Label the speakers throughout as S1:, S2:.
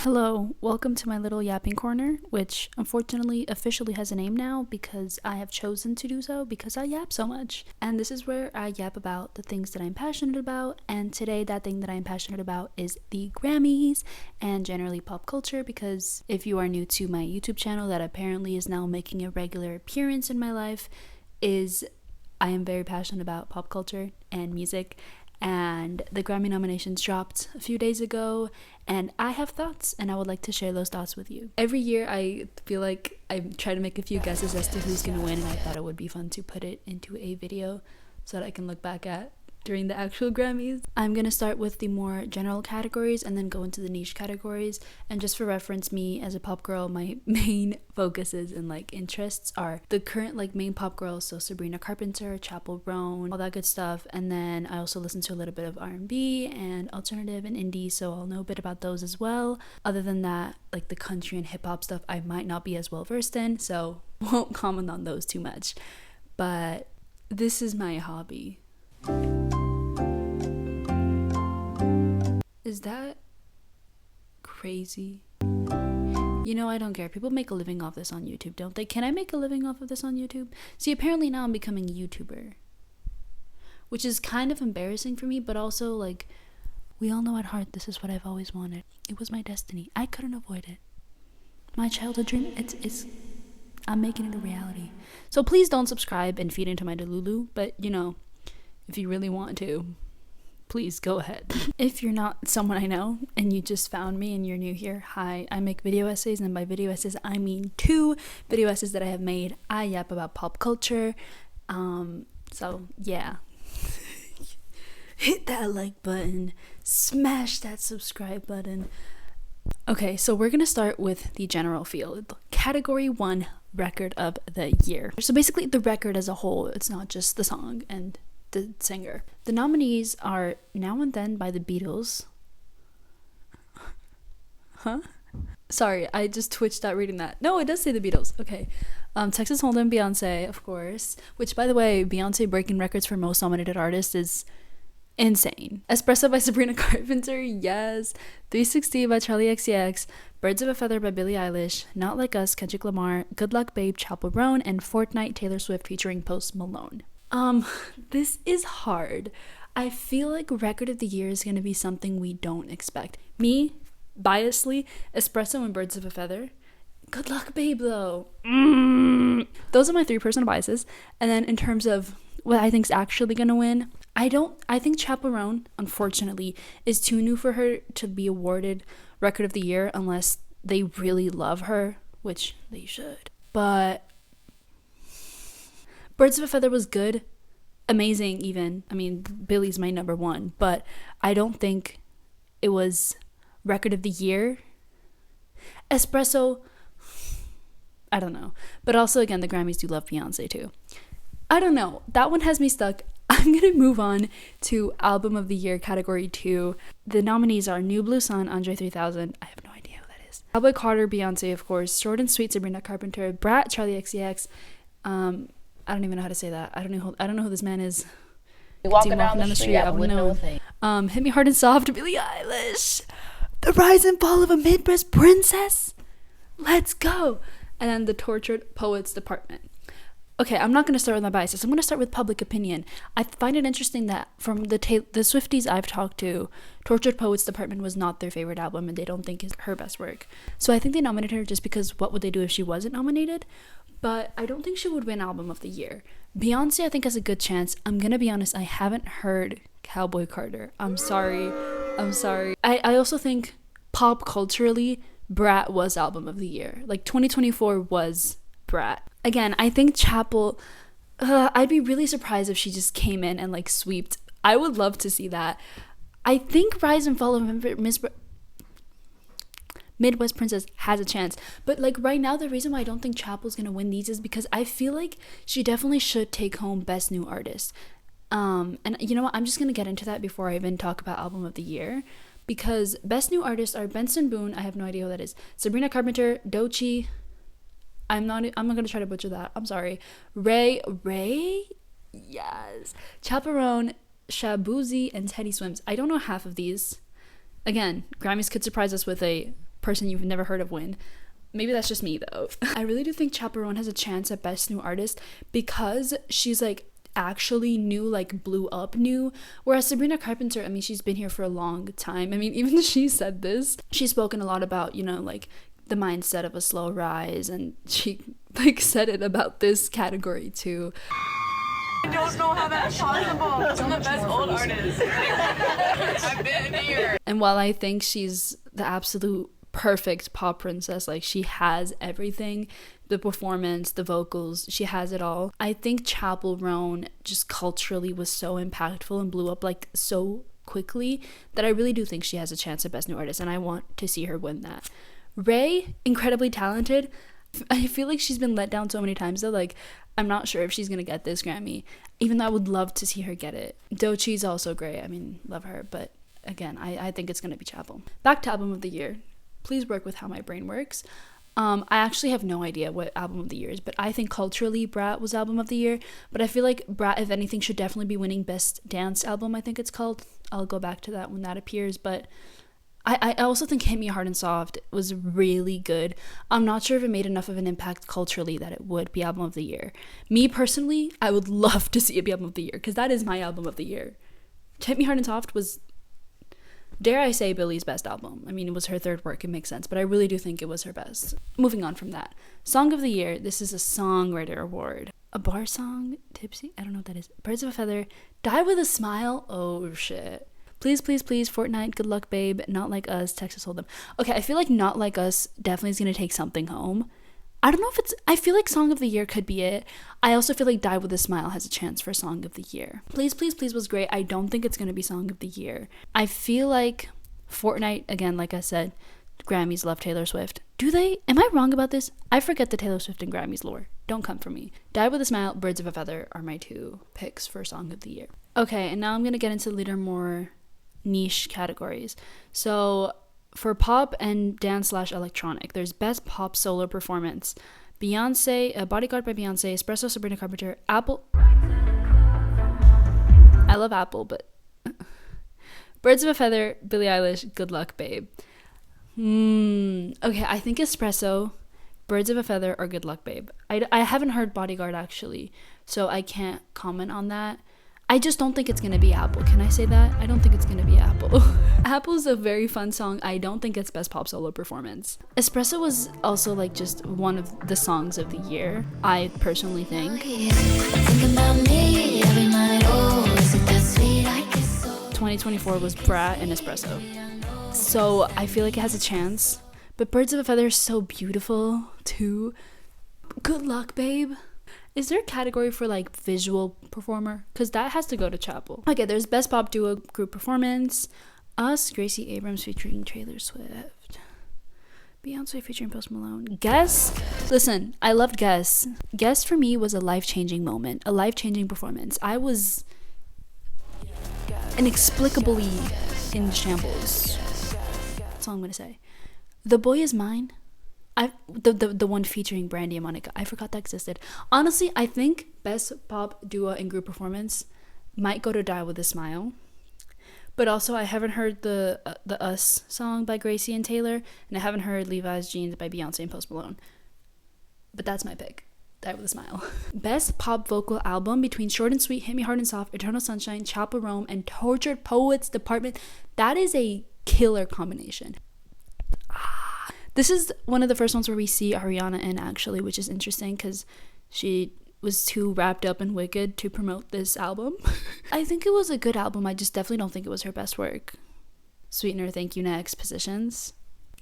S1: Hello, welcome to my little yapping corner, which unfortunately officially has a name now because I have chosen to do so because I yap so much. And this is where I yap about the things that I'm passionate about, and today that thing that I'm passionate about is the Grammys and generally pop culture, because if you are new to my YouTube channel that apparently is now making a regular appearance in my life, is I am very passionate about pop culture and music. And the Grammy nominations dropped a few days ago, and I have thoughts, and I would like to share those thoughts with you. Every year I feel like I try to make a few guesses as to who's gonna win, and I thought it would be fun to put it into a video so that I can look back at during the actual Grammys. I'm gonna start with the more general categories and then go into the niche categories. And just for reference, me as a pop girl, my main focuses and interests are the current main pop girls, so Sabrina Carpenter, Chappell Roan, all that good stuff. And then I also listen to a little bit of R&B and alternative and indie, so I'll know a bit about those as well. Other than that, the country and hip-hop stuff I might not be as well versed in, so won't comment on those too much. But this is my hobby. Is that crazy? I don't care. People make a living off this on YouTube, don't they? Can I make a living off of this on YouTube? See, apparently now I'm becoming a YouTuber, which is kind of embarrassing for me, but also we all know at heart this is what I've always wanted. It was my destiny. I couldn't avoid it. My childhood dream, I'm making it a reality. So please don't subscribe and feed into my delulu, but if you really want to, please go ahead. If you're not someone I know and you just found me and you're new here, hi, I make video essays, and by video essays I mean 2 video essays that I have made. I yap about pop culture. So yeah. Hit that like button, smash that subscribe button. Okay, so we're gonna start with the general field. Category 1, record of the year. So basically the record as a whole, it's not just the song and the singer. The nominees are Now and Then by the Beatles. Huh? Sorry, I just twitched out reading that. No, it does say the Beatles. Okay. Texas Hold'em, Beyonce, of course. Which, by the way, Beyonce breaking records for most nominated artists is insane. Espresso by Sabrina Carpenter, yes. 360 by Charli XCX. Birds of a Feather by Billie Eilish. Not Like Us, Kendrick Lamar. Good Luck Babe, Chappell Roan. And Fortnite, Taylor Swift featuring Post Malone. This is hard. I feel like record of the year is gonna be something we don't expect. Me, biasly, Espresso and Birds of a Feather. Good Luck Babe though. Those are my 3 personal biases. And then in terms of what I think's actually gonna win, I think Chappell Roan, unfortunately, is too new for her to be awarded record of the year unless they really love her, which they should. But Birds of a Feather was good, amazing even. I mean, Billy's my number 1, but I don't think it was record of the year. Espresso, I don't know. But also, again, the Grammys do love Beyonce too. I don't know. That one has me stuck. I'm going to move on to Album of the Year, Category 2. The nominees are New Blue Sun, Andre 3000. I have no idea who that is. Cowboy Carter, Beyonce, of course. Short and Sweet, Sabrina Carpenter. Brat, Charli XCX. I don't even know how to say that. I don't know who this man is.
S2: Walking down the street, I wouldn't know a thing.
S1: Hit Me Hard and Soft, Billie Eilish. The Rise and Fall of a Midwest Princess. Let's go. And then the Tortured Poets Department. Okay, I'm not going to start with my biases. I'm going to start with public opinion. I find it interesting that from the Swifties I've talked to, Tortured Poets Department was not their favorite album, and they don't think it's her best work. So I think they nominated her just because what would they do if she wasn't nominated? But I don't think she would win Album of the Year. Beyonce, I think, has a good chance. I'm going to be honest, I haven't heard Cowboy Carter. I'm sorry. I also think pop culturally, Brat was Album of the Year. 2024 was Brat. Again, I think Chappell, I'd be really surprised if she just came in and sweeped. I would love to see that. I think Rise and Fall of Midwest Princess has a chance. But right now, the reason why I don't think Chappell's gonna win these is because I feel like she definitely should take home Best New Artist. And you know what? I'm just gonna get into that before I even talk about Album of the Year. Because Best New Artists are Benson Boone, I have no idea who that is. Sabrina Carpenter, Doechii. I'm not gonna try to butcher that. I'm sorry. Ray? Yes. Chappell Roan, Shaboozey, and Teddy Swims. I don't know half of these. Again, Grammys could surprise us with a person you've never heard of win. Maybe that's just me though. I really do think Chaperone has a chance at Best New Artist because she's like actually new, like blew up new, whereas Sabrina Carpenter, I mean, she's been here for a long time. I mean, even she said this, she's spoken a lot about, you know, like the mindset of a slow rise, and she like said it about this category too.
S3: I don't know how that's possible. I'm the best old artist. I've been here.
S1: And while I think she's the absolute perfect pop princess, like she has everything, the performance, the vocals, she has it all, I think Chappell Roan just culturally was so impactful and blew up like so quickly that I really do think she has a chance at Best New Artist, and I want to see her win that. Ray, incredibly talented. I feel like she's been let down so many times though, like I'm not sure if she's gonna get this Grammy, even though I would love to see her get it. Doechie's also great, I mean, love her, but again, I think it's gonna be Chappell. Back to Album of the Year. Please work with how my brain works. I actually have no idea what Album of the Year is, but I think culturally Brat was Album of the Year, but I feel like Brat, if anything, should definitely be winning Best Dance Album, I think it's called. I'll go back to that when that appears, but I also think Hit Me Hard and Soft was really good. I'm not sure if it made enough of an impact culturally that it would be Album of the Year. Me personally, I would love to see it be Album of the Year, because that is my Album of the Year. Hit Me Hard and Soft was, dare I say, Billie's best album. I mean, it was her third work, it makes sense, but I really do think it was her best. Moving on from that. Song of the Year, this is a songwriter award. A bar song? Tipsy? I don't know what that is. Birds of a Feather. Die with a Smile? Oh, shit. Please, please, please, Fortnite, Good Luck Babe, Not Like Us, Texas Hold'em. Okay, I feel like Not Like Us definitely is going to take something home. I don't know if it's, I feel like Song of the Year could be it. I also feel like Die With a Smile has a chance for Song of the Year. Please, please, please was great. I don't think it's going to be Song of the Year. I feel like Fortnite, again, like I said, Grammys love Taylor Swift. Do they? Am I wrong about this? I forget the Taylor Swift and Grammys lore. Don't come for me. Die With a Smile, Birds of a Feather are my two picks for Song of the Year. Okay, and now I'm going to get into later more niche categories. So for pop and dance/electronic, there's Best Pop Solo Performance. Beyonce, Bodyguard by Beyonce, Espresso, Sabrina Carpenter, Apple. I love Apple, but Birds of a Feather, Billie Eilish, Good Luck Babe. Okay, I think Espresso, Birds of a Feather, or Good Luck Babe. I haven't heard Bodyguard actually, so I can't comment on that. I just don't think it's going to be Apple. Can I say that? I don't think it's going to be Apple. Apple's a very fun song. I don't think it's Best Pop Solo Performance. Espresso was also like just one of the songs of the year, I personally think. 2024 was Brat and Espresso. So I feel like it has a chance. But Birds of a Feather is so beautiful too. Good Luck Babe. Is there a category for like visual performer? Because that has to go to Chappell. Okay, there's Best Pop Duo Group Performance. Us, Gracie Abrams featuring Taylor Swift. Beyonce featuring Post Malone. Guess? Listen, I loved Guess. Guess for me was a life-changing moment. A life-changing performance. I was inexplicably in shambles. That's all I'm going to say. The Boy Is Mine. The one featuring Brandy and Monica. I forgot that existed. Honestly, I think Best Pop Duo and Group Performance might go to Die With a Smile. But also, I haven't heard the Us song by Gracie and Taylor, and I haven't heard Levi's Jeans by Beyonce and Post Malone. But that's my pick. Die With a Smile. Best Pop Vocal Album between Short and Sweet, Hit Me Hard and Soft, Eternal Sunshine, Chappell Roan, and Tortured Poets Department. That is a killer combination. This is one of the first ones where we see Ariana in, actually, which is interesting because she was too wrapped up in Wicked to promote this album. I think it was a good album. I just definitely don't think it was her best work. Sweetener, Thank You Next, Positions.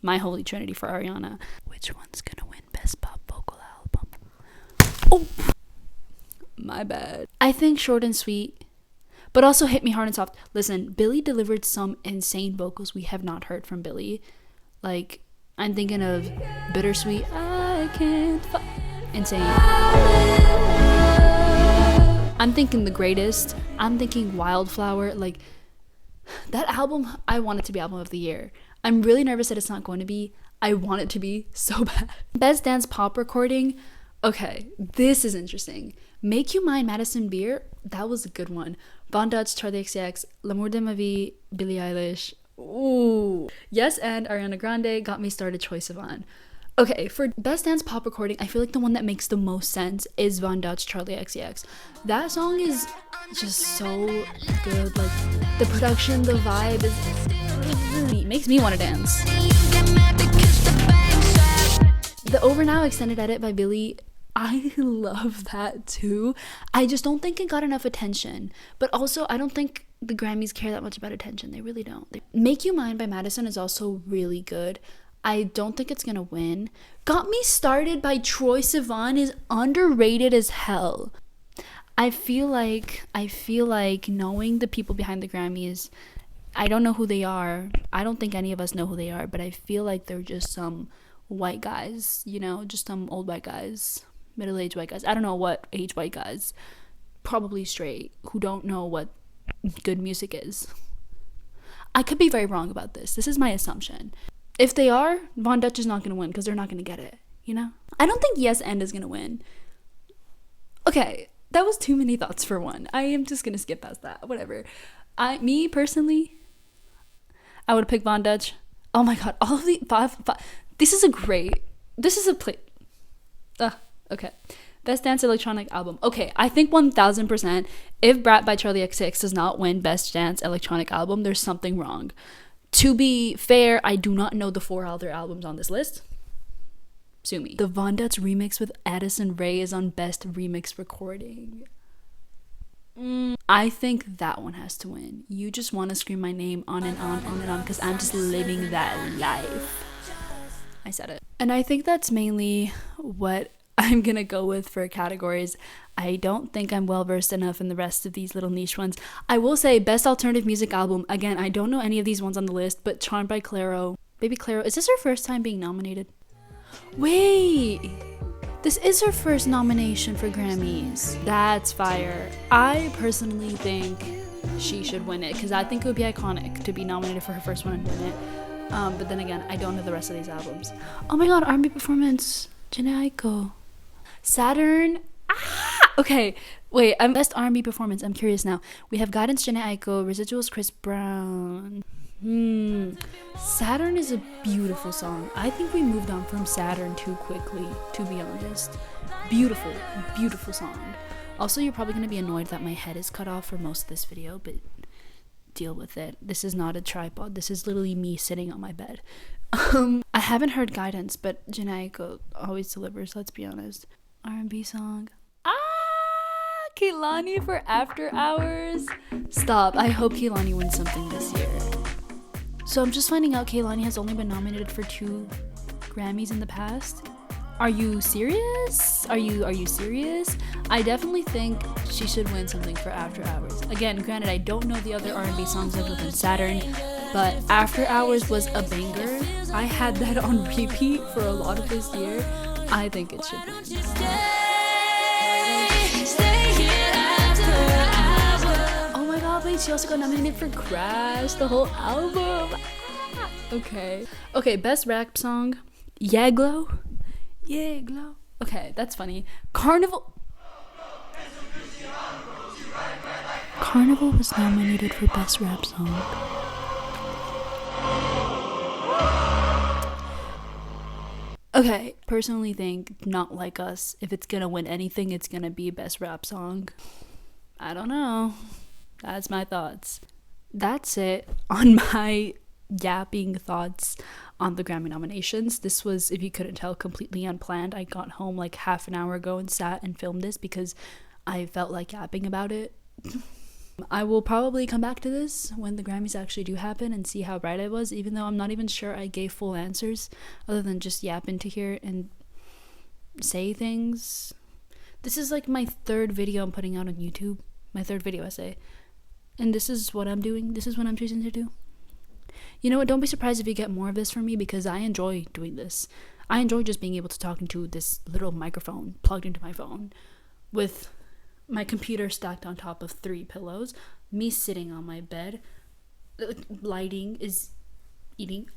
S1: My holy trinity for Ariana. Which one's gonna win Best Pop Vocal Album? Oh! My bad. I think Short and Sweet, but also Hit Me Hard and Soft. Listen, Billie delivered some insane vocals we have not heard from Billie. Like, I'm thinking of Bittersweet, I can't insane. I'm thinking The Greatest. I'm thinking Wildflower. Like, that album, I want it to be Album of the Year. I'm really nervous that it's not going to be. I want it to be so bad. Best Dance Pop Recording. Okay, this is interesting. Make You Mine, Madison Beer. That was a good one. Von Dutch, Charli XCX, L'amour de ma vie, Billie Eilish. Ooh. Yes, and Ariana Grande, Got Me Started, Troye Sivan. Okay, for best dance pop recording, I feel like the one that makes the most sense is Von Dutch Charlie XCX. That song is just so good. Like, the production, the vibe it makes me want to dance. The Over Now extended edit by Billie, I love that too. I just don't think it got enough attention. But also, I don't think the Grammys care that much about attention. They really don't. Make You Mine by Madison is also really good. I don't think it's gonna win. Got Me Started by Troye Sivan is underrated as hell. I feel like knowing the people behind the Grammys, I don't know who they are. I don't think any of us know who they are, but I feel like they're just some white guys, you know, just some old white guys, middle-aged white guys. I don't know what age white guys, probably straight, who don't know what good music is. I could be very wrong about this. This is my assumption. If they are, Von Dutch is not going to win because they're not going to get it, you know? I don't think Yes and is going to win. Okay, that was too many thoughts for one. I am just going to skip past that. Whatever. Me, personally, I would pick Von Dutch. Oh my god, all of the five. This is a play. Okay. Best Dance Electronic Album. Okay, I think 1000% if Brat by Charlie XCX does not win Best Dance Electronic Album, there's something wrong. To be fair, I do not know the 4 other albums on this list. Sue me. The Von Dutch remix with Addison Rae is on Best Remix Recording. I think that one has to win. You Just Want to Scream My Name on and on because I'm just living that life. I said it. And I think that's mainly what I'm gonna go with for categories. I don't think I'm well versed enough in the rest of these little niche ones. I will say Best Alternative Music Album. Again, I don't know any of these ones on the list, but Charmed by Clairo. Baby Clairo, is this her first time being nominated? Wait, this is her first nomination for Grammys. That's fire. I personally think she should win it because I think it would be iconic to be nominated for her first one and win it. But then again, I don't know the rest of these albums. Oh my god, R&B performance. Jhené Aiko. Saturn. Okay, wait, I'm Best R&B performance. I'm curious now. We have Guidance, Jhené Aiko, Residuals, Chris Brown. Saturn is a beautiful song. I think we moved on from Saturn too quickly, to be honest. Beautiful, beautiful song. Also, you're probably going to be annoyed that my head is cut off for most of this video, but deal with it. This is not a tripod. This is literally me sitting on my bed. I haven't heard Guidance, but Jhené Aiko always delivers, let's be honest. R&B song. Kehlani for After Hours. Stop. I hope Kehlani wins something this year. So I'm just finding out Kehlani has only been nominated for 2 Grammys in the past. Are you serious? Are you serious? I definitely think she should win something for After Hours. Again, granted, I don't know the other R&B songs other than Saturn, but After Hours was a banger. I had that on repeat for a lot of this year. I think it should win. Oh my god, wait, she also got nominated for Crash, the whole album. Okay, best rap song, Yeglo. Okay, that's funny. Carnival was nominated for best rap song. Okay, personally think Not Like Us, if it's gonna win anything, it's gonna be best rap song. I don't know. That's my thoughts. That's it on my yapping thoughts on the Grammy nominations. This was, if you couldn't tell, completely unplanned. I got home like half an hour ago and sat and filmed this because I felt like yapping about it. I will probably come back to this when the Grammys actually do happen and see how right I was, even though I'm not even sure I gave full answers other than just yap into here and say things. This is like my 3rd video I'm putting out on YouTube. My 3rd video essay. And this is what I'm doing. This is what I'm choosing to do. You know what? Don't be surprised if you get more of this from me because I enjoy doing this. I enjoy just being able to talk into this little microphone plugged into my phone with my computer stacked on top of 3 pillows, me sitting on my bed, lighting is eating.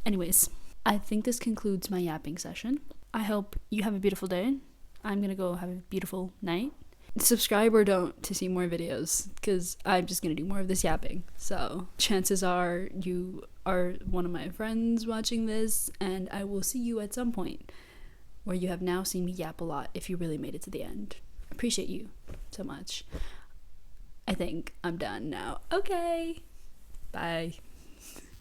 S1: Anyways, I think this concludes my yapping session. I hope you have a beautiful day. I'm gonna go have a beautiful night. Subscribe or don't to see more videos, because I'm just gonna do more of this yapping. So chances are you are one of my friends watching this, and I will see you at some point where you have now seen me yap a lot if you really made it to the end. Appreciate you so much. I think I'm done now. Okay, bye.